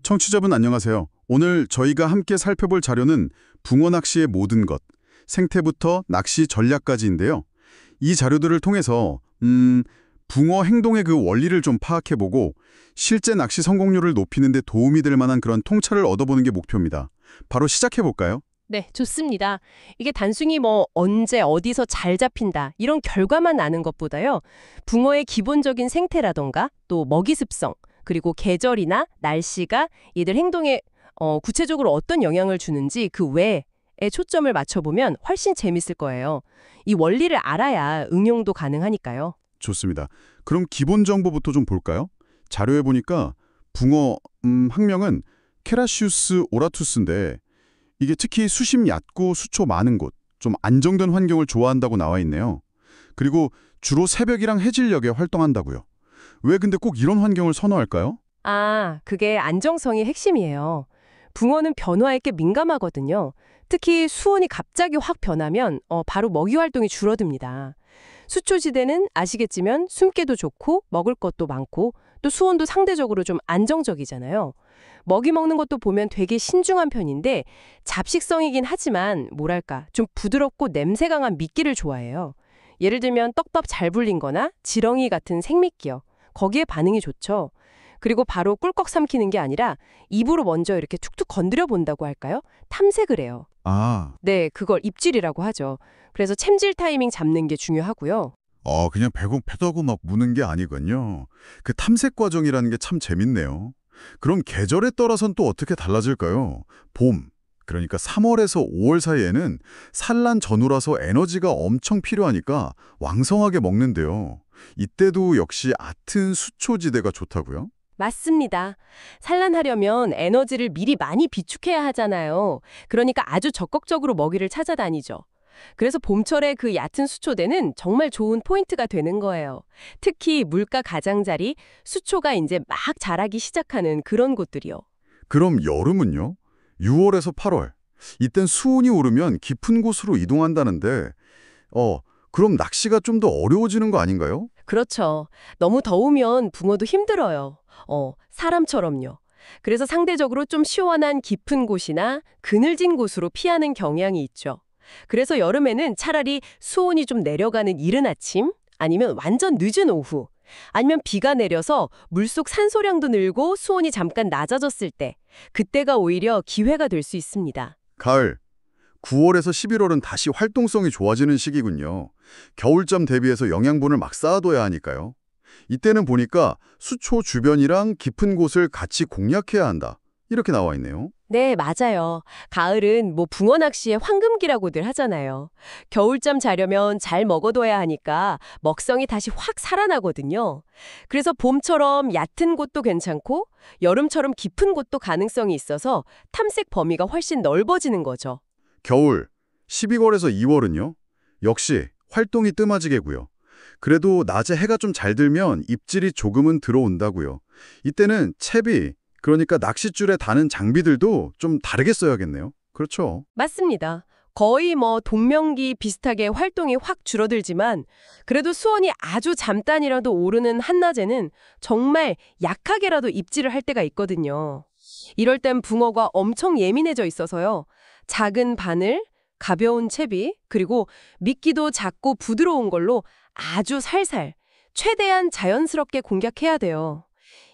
청취자분 안녕하세요. 오늘 저희가 함께 살펴볼 자료는 붕어 낚시의 모든 것, 생태부터 낚시 전략까지인데요. 이 자료들을 통해서 붕어 행동의 그 원리를 좀 파악해보고 실제 낚시 성공률을 높이는 데 도움이 될 만한 그런 통찰을 얻어보는 게 목표입니다. 바로 시작해볼까요? 네, 좋습니다. 이게 단순히 언제 어디서 잘 잡힌다 이런 결과만 아는 것보다요. 붕어의 기본적인 생태라던가 또 먹이 습성 그리고 계절이나 날씨가 이들 행동에 구체적으로 어떤 영향을 주는지 그 외에 초점을 맞춰보면 훨씬 재밌을 거예요. 이 원리를 알아야 응용도 가능하니까요. 좋습니다. 그럼 기본 정보부터 좀 볼까요? 자료에 보니까 붕어 학명은 케라시우스 오라투스인데 이게 특히 수심 얕고 수초 많은 곳, 좀 안정된 환경을 좋아한다고 나와 있네요. 그리고 주로 새벽이랑 해질녘에 활동한다고요. 왜 근데 꼭 이런 환경을 선호할까요? 아, 그게 안정성이 핵심이에요. 붕어는 변화에 꽤 민감하거든요. 특히 수온이 갑자기 확 변하면 바로 먹이 활동이 줄어듭니다. 수초지대는 아시겠지만 숨기도 좋고 먹을 것도 많고 또 수온도 상대적으로 좀 안정적이잖아요. 먹이 먹는 것도 보면 되게 신중한 편인데 잡식성이긴 하지만 뭐랄까 좀 부드럽고 냄새 강한 미끼를 좋아해요. 예를 들면 떡밥 잘 불린 거나 지렁이 같은 생미끼요. 거기에 반응이 좋죠. 그리고 바로 꿀꺽 삼키는 게 아니라 입으로 먼저 이렇게 툭툭 건드려 본다고 할까요? 탐색을 해요. 아, 네, 그걸 입질이라고 하죠. 그래서 챔질 타이밍 잡는 게 중요하고요. 그냥 배고 패더고 막 무는 게 아니군요. 그 탐색 과정이라는 게 참 재밌네요. 그럼 계절에 따라서는 또 어떻게 달라질까요? 봄, 그러니까 3월에서 5월 사이에는 산란 전후라서 에너지가 엄청 필요하니까 왕성하게 먹는데요. 이때도 역시 얕은 수초지대가 좋다고요? 맞습니다. 산란하려면 에너지를 미리 많이 비축해야 하잖아요. 그러니까 아주 적극적으로 먹이를 찾아다니죠. 그래서 봄철에 그 얕은 수초대는 정말 좋은 포인트가 되는 거예요. 특히 물가 가장자리, 수초가 이제 막 자라기 시작하는 그런 곳들이요. 그럼 여름은요? 6월에서 8월. 이땐 수온이 오르면 깊은 곳으로 이동한다는데, 그럼 낚시가 좀 더 어려워지는 거 아닌가요? 그렇죠. 너무 더우면 붕어도 힘들어요. 사람처럼요. 그래서 상대적으로 좀 시원한 깊은 곳이나 그늘진 곳으로 피하는 경향이 있죠. 그래서 여름에는 차라리 수온이 좀 내려가는 이른 아침, 아니면 완전 늦은 오후, 아니면 비가 내려서 물속 산소량도 늘고 수온이 잠깐 낮아졌을 때, 그때가 오히려 기회가 될 수 있습니다. 가을. 9월에서 11월은 다시 활동성이 좋아지는 시기군요. 겨울잠 대비해서 영양분을 막 쌓아둬야 하니까요. 이때는 보니까 수초 주변이랑 깊은 곳을 같이 공략해야 한다. 이렇게 나와 있네요. 네, 맞아요. 가을은 붕어 낚시의 황금기라고들 하잖아요. 겨울잠 자려면 잘 먹어둬야 하니까 먹성이 다시 확 살아나거든요. 그래서 봄처럼 얕은 곳도 괜찮고 여름처럼 깊은 곳도 가능성이 있어서 탐색 범위가 훨씬 넓어지는 거죠. 겨울, 12월에서 2월은요? 역시 활동이 뜸해지겠고요. 그래도 낮에 해가 좀 잘 들면 입질이 조금은 들어온다고요. 이때는 채비, 그러니까 낚싯줄에 다는 장비들도 좀 다르게 써야겠네요. 그렇죠. 맞습니다. 거의 동명기 비슷하게 활동이 확 줄어들지만 그래도 수온이 아주 잠깐이라도 오르는 한낮에는 정말 약하게라도 입질을 할 때가 있거든요. 이럴 땐 붕어가 엄청 예민해져 있어서요. 작은 바늘, 가벼운 채비, 그리고 미끼도 작고 부드러운 걸로 아주 살살, 최대한 자연스럽게 공략해야 돼요.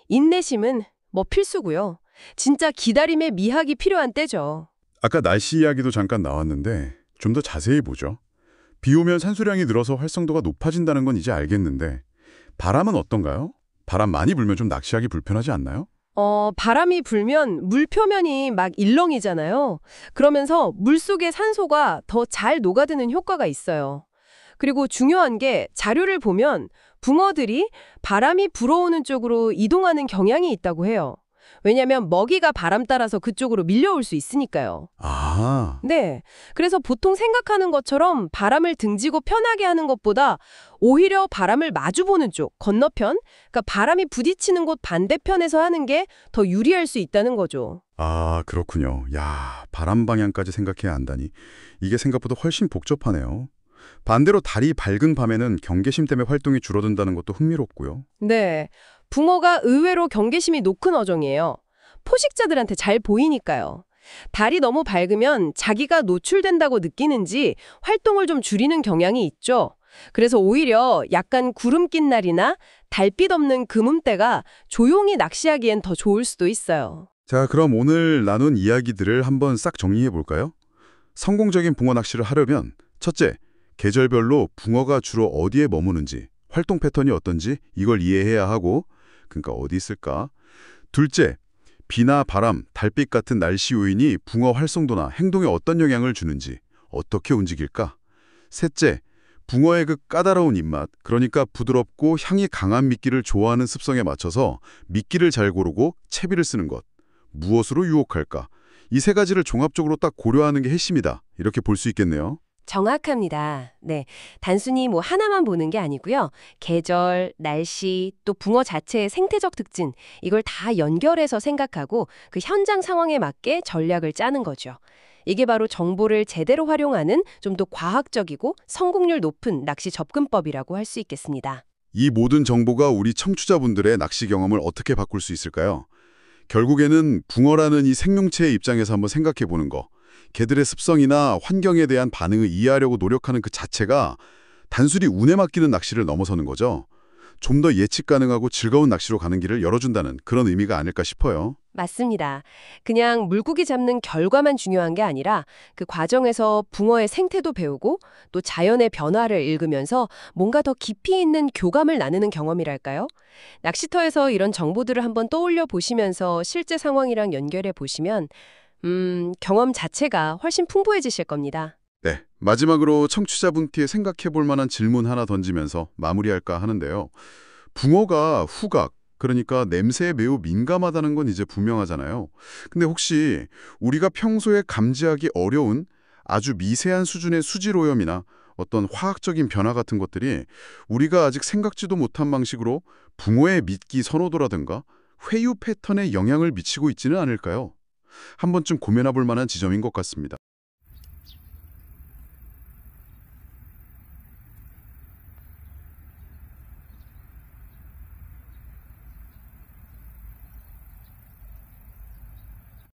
인내심은 필수고요. 진짜 기다림의 미학이 필요한 때죠. 아까 날씨 이야기도 잠깐 나왔는데 좀 더 자세히 보죠. 비 오면 산소량이 늘어서 활성도가 높아진다는 건 이제 알겠는데 바람은 어떤가요? 바람 많이 불면 좀 낚시하기 불편하지 않나요? 바람이 불면 물 표면이 막 일렁이잖아요. 그러면서 물속의 산소가 더 잘 녹아드는 효과가 있어요. 그리고 중요한 게 자료를 보면 붕어들이 바람이 불어오는 쪽으로 이동하는 경향이 있다고 해요. 왜냐하면 먹이가 바람 따라서 그쪽으로 밀려올 수 있으니까요. 아, 네. 그래서 보통 생각하는 것처럼 바람을 등지고 편하게 하는 것보다 오히려 바람을 마주보는 쪽, 건너편, 그러니까 바람이 부딪히는 곳 반대편에서 하는 게 더 유리할 수 있다는 거죠. 그렇군요. 야, 바람 방향까지 생각해야 한다니. 이게 생각보다 훨씬 복잡하네요. 반대로 달이 밝은 밤에는 경계심 때문에 활동이 줄어든다는 것도 흥미롭고요. 네. 붕어가 의외로 경계심이 높은 어종이에요. 포식자들한테 잘 보이니까요. 달이 너무 밝으면 자기가 노출된다고 느끼는지 활동을 좀 줄이는 경향이 있죠. 그래서 오히려 약간 구름 낀 날이나 달빛 없는 금음대가 조용히 낚시하기엔 더 좋을 수도 있어요. 자, 그럼 오늘 나눈 이야기들을 한번 싹 정리해 볼까요? 성공적인 붕어 낚시를 하려면 첫째, 계절별로 붕어가 주로 어디에 머무는지, 활동 패턴이 어떤지 이걸 이해해야 하고, 그러니까 어디 있을까? 둘째, 비나 바람, 달빛 같은 날씨 요인이 붕어 활성도나 행동에 어떤 영향을 주는지, 어떻게 움직일까? 셋째, 붕어의 그 까다로운 입맛, 그러니까 부드럽고 향이 강한 미끼를 좋아하는 습성에 맞춰서 미끼를 잘 고르고 채비를 쓰는 것. 무엇으로 유혹할까? 이 세 가지를 종합적으로 딱 고려하는 게 핵심이다. 이렇게 볼 수 있겠네요. 정확합니다. 네, 단순히 뭐 하나만 보는 게 아니고요. 계절, 날씨, 또 붕어 자체의 생태적 특징, 이걸 다 연결해서 생각하고 그 현장 상황에 맞게 전략을 짜는 거죠. 이게 바로 정보를 제대로 활용하는 좀 더 과학적이고 성공률 높은 낚시 접근법이라고 할 수 있겠습니다. 이 모든 정보가 우리 청취자분들의 낚시 경험을 어떻게 바꿀 수 있을까요? 결국에는 붕어라는 이 생명체의 입장에서 한번 생각해 보는 거. 개들의 습성이나 환경에 대한 반응을 이해하려고 노력하는 그 자체가 단순히 운에 맡기는 낚시를 넘어서는 거죠. 좀 더 예측 가능하고 즐거운 낚시로 가는 길을 열어준다는 그런 의미가 아닐까 싶어요. 맞습니다. 그냥 물고기 잡는 결과만 중요한 게 아니라 그 과정에서 붕어의 생태도 배우고 또 자연의 변화를 읽으면서 뭔가 더 깊이 있는 교감을 나누는 경험이랄까요? 낚시터에서 이런 정보들을 한번 떠올려 보시면서 실제 상황이랑 연결해 보시면 경험 자체가 훨씬 풍부해지실 겁니다. 네, 마지막으로 청취자분께 생각해 볼 만한 질문 하나 던지면서 마무리할까 하는데요. 붕어가 후각, 그러니까 냄새에 매우 민감하다는 건 이제 분명하잖아요. 근데 혹시 우리가 평소에 감지하기 어려운 아주 미세한 수준의 수질오염이나 어떤 화학적인 변화 같은 것들이 우리가 아직 생각지도 못한 방식으로 붕어의 미끼 선호도라든가 회유 패턴에 영향을 미치고 있지는 않을까요? 한 번쯤 고민해 볼 만한 지점인 것 같습니다.